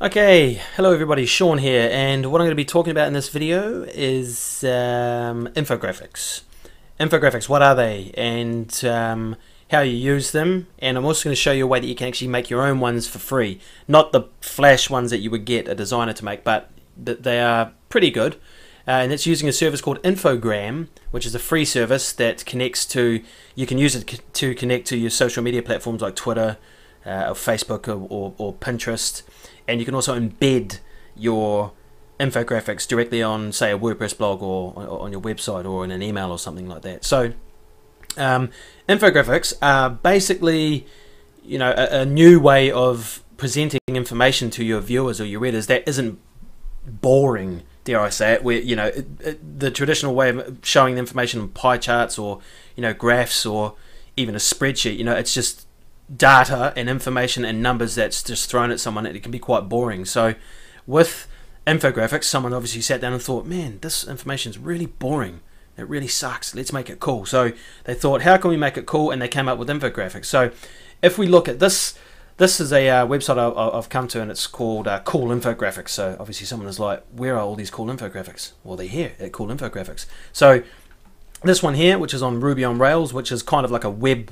Okay, hello everybody, Sean here, and what I'm going to be talking about in this video is infographics. Infographics, what are they, and how you use them, and I'm also going to show you a way that you can actually make your own ones for free. Not the flash ones that you would get a designer to make, but they are pretty good. And it's using a service called Infogram, which is a free service that connects to, you can use it to connect to your social media platforms like Twitter, or Facebook or Pinterest, and you can also embed your infographics directly on, say, a WordPress blog or on your website or in an email or something like that. So infographics are basically, you know, a new way of presenting information to your viewers or your readers that isn't boring, dare I say it, where, you know, the traditional way of showing the information in pie charts or, you know, graphs or even a spreadsheet, you know, it's just data and information and numbers that's just thrown at someone. It can be quite boring. So with infographics, someone obviously sat down and thought, man, this information is really boring, it really sucks, let's make it cool. So they thought, how can we make it cool? And they came up with infographics. So if we look at this is a website I've come to, and it's called Cool Infographics. So obviously someone is like, where are all these cool infographics? Well, they're here at Cool Infographics. So this one here, which is on Ruby on Rails, which is kind of like a web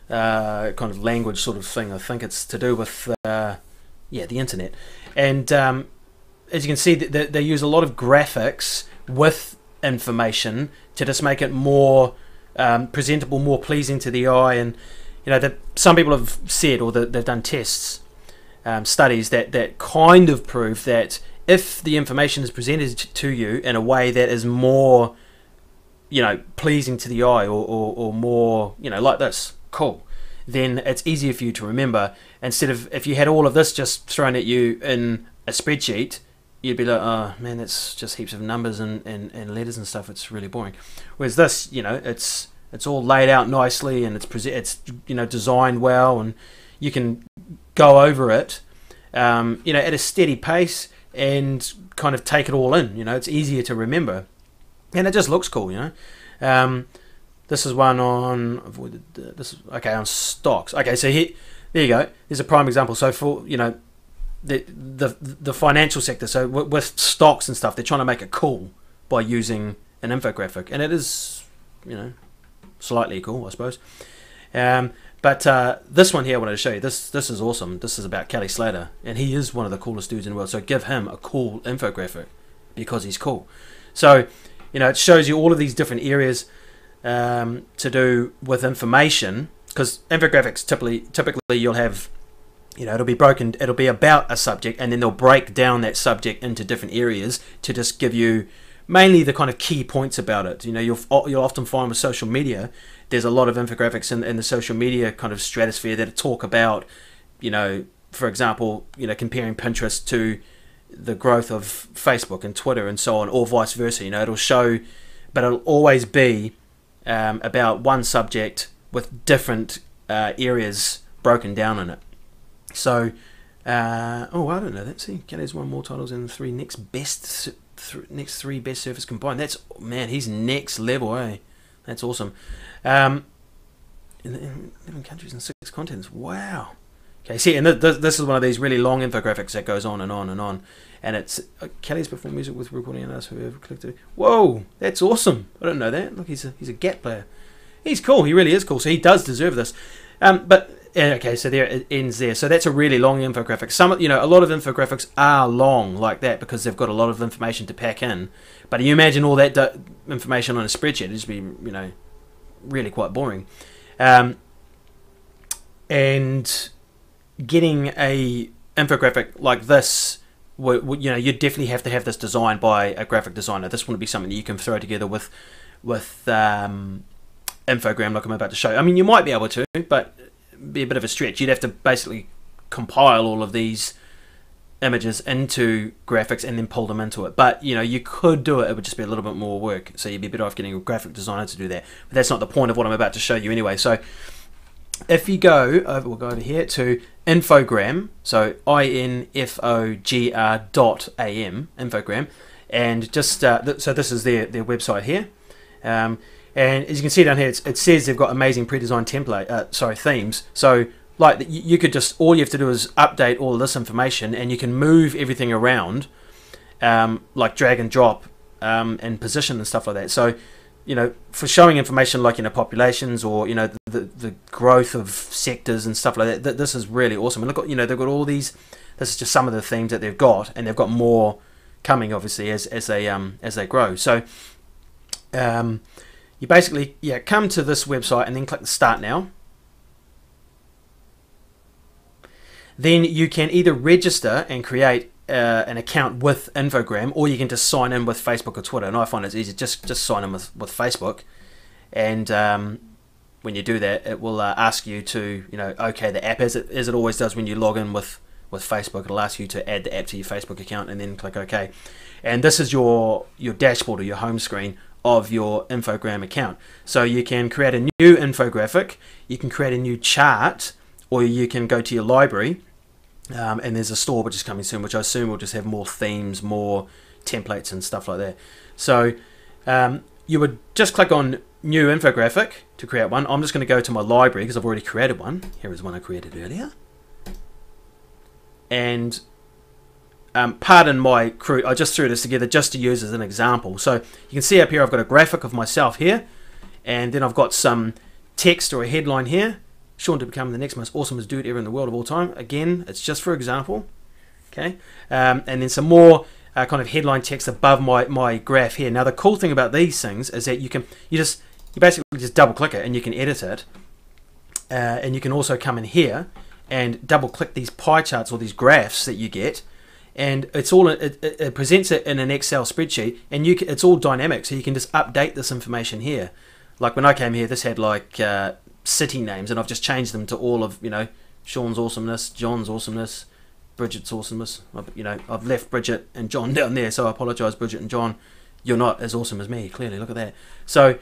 kind of language sort of thing. I think it's to do with the internet. And as you can see, they use a lot of graphics with information to just make it more presentable, more pleasing to the eye. And you know, that some people have said, or that they've done tests, studies that kind of prove that if the information is presented to you in a way that is more, you know, pleasing to the eye, or more, you know, like this, cool, then it's easier for you to remember. Instead of, if you had all of this just thrown at you in a spreadsheet, you'd be like, oh man, that's just heaps of numbers and letters and stuff, it's really boring. Whereas this, you know, it's all laid out nicely, and it's you know, designed well, and you can go over it you know, at a steady pace and kind of take it all in. You know, it's easier to remember, and it just looks cool, you know. This is one on, on stocks. Okay, so here, there you go. There's a prime example. So for, you know, the financial sector, so with stocks and stuff, they're trying to make it cool by using an infographic, and it is, you know, slightly cool, I suppose. But this one here I wanted to show you. This is awesome. This is about Kelly Slater, and he is one of the coolest dudes in the world. So give him a cool infographic because he's cool. So, you know, it shows you all of these different areas to do with information, because infographics typically you'll have, you know, it'll be about a subject, and then they'll break down that subject into different areas to just give you mainly the kind of key points about it. You know, you'll often find with social media, there's a lot of infographics in the social media kind of stratosphere that talk about, you know, for example, you know, comparing Pinterest to the growth of Facebook and Twitter and so on, or vice versa. You know, it'll show, but it'll always be about one subject with different areas broken down in it. So, oh, I don't know that. See, Kelly's won more titles than the next three best surfers combined. That's, man, he's next level, eh? That's awesome. In 11 countries and 6 continents. Wow. Okay, see, and this is one of these really long infographics that goes on and on and on. And it's Kelly's performed music with recording and us whoever clicked it. Whoa, that's awesome. I don't know that. Look, he's a GAT player. He's cool. He really is cool. So he does deserve this. But okay, so there it ends there. So that's a really long infographic. Some, you know, a lot of infographics are long like that because they've got a lot of information to pack in. But you imagine all that information on a spreadsheet, it'd just be, you know, really quite boring. And getting a infographic like this, you know, you definitely have to have this designed by a graphic designer. This wouldn't be something that you can throw together with Infogram like I'm about to show. I mean, you might be able to, but it'd be a bit of a stretch. You'd have to basically compile all of these images into graphics and then pull them into it. But, you know, you could do it. It would just be a little bit more work. So you'd be better off getting a graphic designer to do that. But that's not the point of what I'm about to show you anyway. So if you go over, we'll go over here to Infogram, so infogr.am, Infogram, and just so this is their website here, and as you can see down here, it says they've got amazing pre-designed template, themes. So like you could just, all you have to do is update all of this information, and you can move everything around, like drag and drop, and position and stuff like that. So, you know, for showing information like, you know, populations, or, you know, the growth of sectors and stuff like that, this is really awesome. And look at, you know, they've got all these. This is just some of the themes that they've got, and they've got more coming, obviously, as they grow. So, you basically, yeah, come to this website and then click the Start Now. Then you can either register and create an account with Infogram, or you can just sign in with Facebook or Twitter. And I find it's easy, just sign in with Facebook, and when you do that, it will ask you to, you know, okay the app, as it always does when you log in with Facebook. It'll ask you to add the app to your Facebook account, and then click OK. And this is your dashboard, or your home screen of your Infogram account. So you can create a new infographic, you can create a new chart, or you can go to your library, and there's a store which is coming soon, which I assume will just have more themes, more templates and stuff like that. So you would just click on new infographic to create one. I'm just going to go to my library because I've already created one. Here is one I created earlier. And pardon my crew, I just threw this together just to use as an example. So you can see up here I've got a graphic of myself here, and then I've got some text or a headline here: Sean to become the next most awesomest dude ever in the world of all time. Again, it's just for example. Okay, and then some more kind of headline text above my graph here. Now the cool thing about these things is that you basically just double click it and you can edit it, and you can also come in here and double click these pie charts or these graphs that you get, and it's all it presents it in an Excel spreadsheet, and it's all dynamic, so you can just update this information here. Like when I came here, this had like city names, and I've just changed them to all of, you know, Sean's awesomeness, John's awesomeness, Bridget's awesomeness. I've left Bridget and John down there, so I apologise, Bridget and John. You're not as awesome as me, clearly. Look at that. So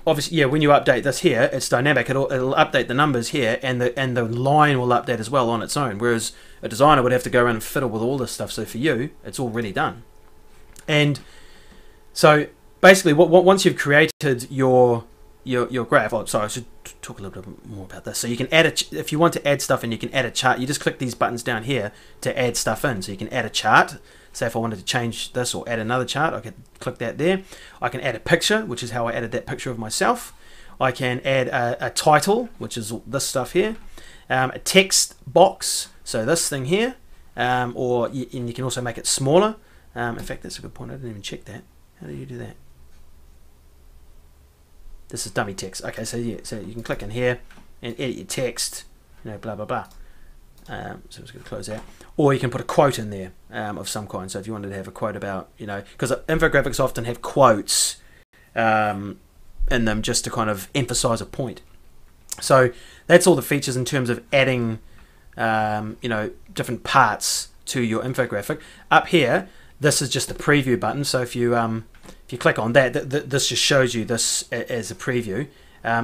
obviously, yeah, when you update this here, it's dynamic. It'll update the numbers here, and the line will update as well on its own. Whereas a designer would have to go around and fiddle with all this stuff. So for you, it's already done. And so basically, once you've created your graph, oh, sorry, I should talk a little bit more about this. So you can add if you want to add stuff, and you can add a chart. You just click these buttons down here to add stuff in. So you can add a chart. Say if I wanted to change this or add another chart, I could click that there. I can add a picture, which is how I added that picture of myself. I can add a title, which is this stuff here. A text box, so this thing here, and you can also make it smaller. In fact, that's a good point. I didn't even check that. How do you do that? This is dummy text. Okay, so yeah, so you can click in here and edit your text, you know, blah blah blah. So I'm just going to close that. Or you can put a quote in there of some kind. So if you wanted to have a quote about, you know, because infographics often have quotes in them just to kind of emphasize a point. So that's all the features in terms of adding, you know, different parts to your infographic. Up here, this is just the preview button. So if you click on that, this just shows you this as a preview.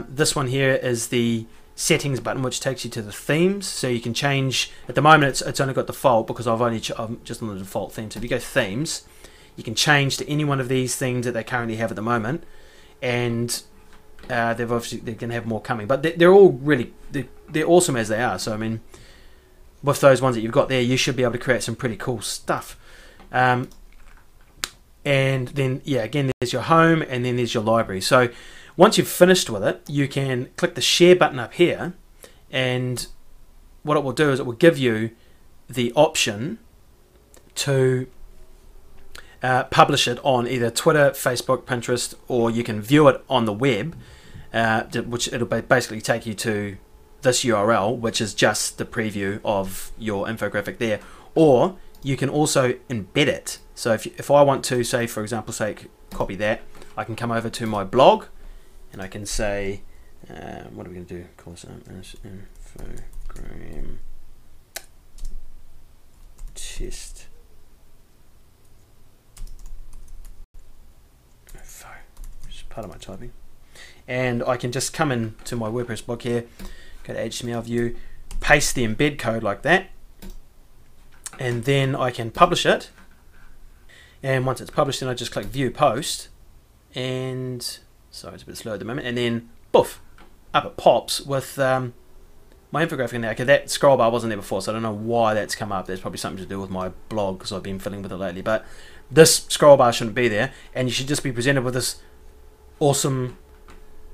This one here is the settings button, which takes you to the themes, so you can change. At the moment it's only got default because I'm just on the default theme. So if you go themes, you can change to any one of these themes that they currently have at the moment, and they're going to have more coming, but they're all really they're awesome as they are. So I mean, with those ones that you've got there, you should be able to create some pretty cool stuff. And then yeah, again, there's your home, and then there's your library. So once you've finished with it, you can click the share button up here, and what it will do is it will give you the option to publish it on either Twitter, Facebook, Pinterest, or you can view it on the web, which it'll basically take you to this URL, which is just the preview of your infographic there. Or you can also embed it. So if I want to, say for example, copy that, I can come over to my blog, and I can say, what are we going to do? Call this Infogram test. Just part of my typing. And I can just come in to my WordPress blog here, go to HTML view, paste the embed code like that, and then I can publish it. And once it's published, then I just click view post, and sorry, it's a bit slow at the moment, and then poof, up it pops with my infographic now. Okay, that scroll bar wasn't there before, so I don't know why that's come up. There's probably something to do with my blog because I've been fiddling with it lately. But this scroll bar shouldn't be there, and you should just be presented with this awesome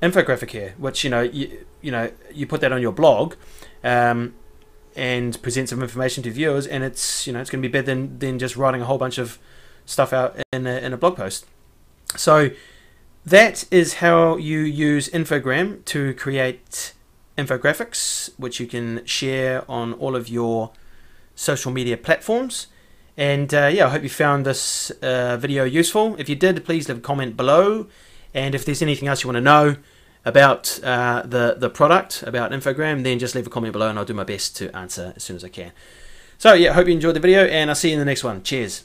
infographic here, which you put that on your blog, and present some information to viewers, and it's it's going to be better than just writing a whole bunch of stuff out in a blog post. So that is how you use Infogram to create infographics, which you can share on all of your social media platforms. And yeah, I hope you found this video useful. If you did, please leave a comment below. And if there's anything else you want to know about the product, about Infogram, then just leave a comment below and I'll do my best to answer as soon as I can. So yeah, I hope you enjoyed the video, and I'll see you in the next one. Cheers.